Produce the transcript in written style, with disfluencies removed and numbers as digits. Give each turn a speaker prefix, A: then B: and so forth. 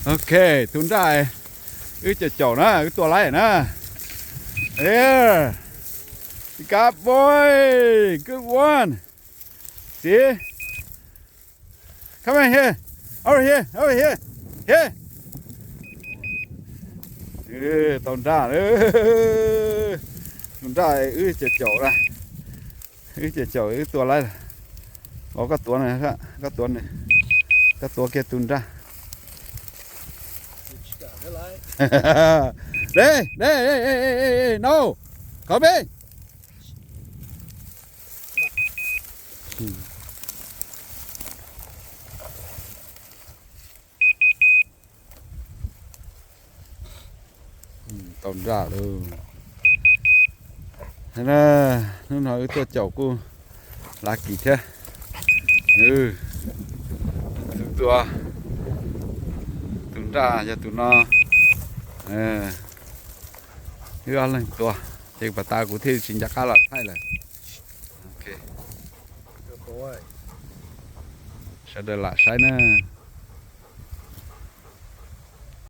A: โอเคทุนได้จะเจ้านะตัวไรนะครับบอย good one see come on here over here here ตอนได้ทุนได้จะเจ้านะจะเจ้าตัวไรบอกก็ตัวnàyก็ตัวnàyก็ตัวkia tuần ra đây no come đi tuần ra luôn thế là nó nói tôi chậu cô lá kỳ thếตัวตุนraจะตุนนอคืออะไรตัวเด็กปตากูที่สินจักรหลัดให้เลยโอเคใช้เดินละใช้นะ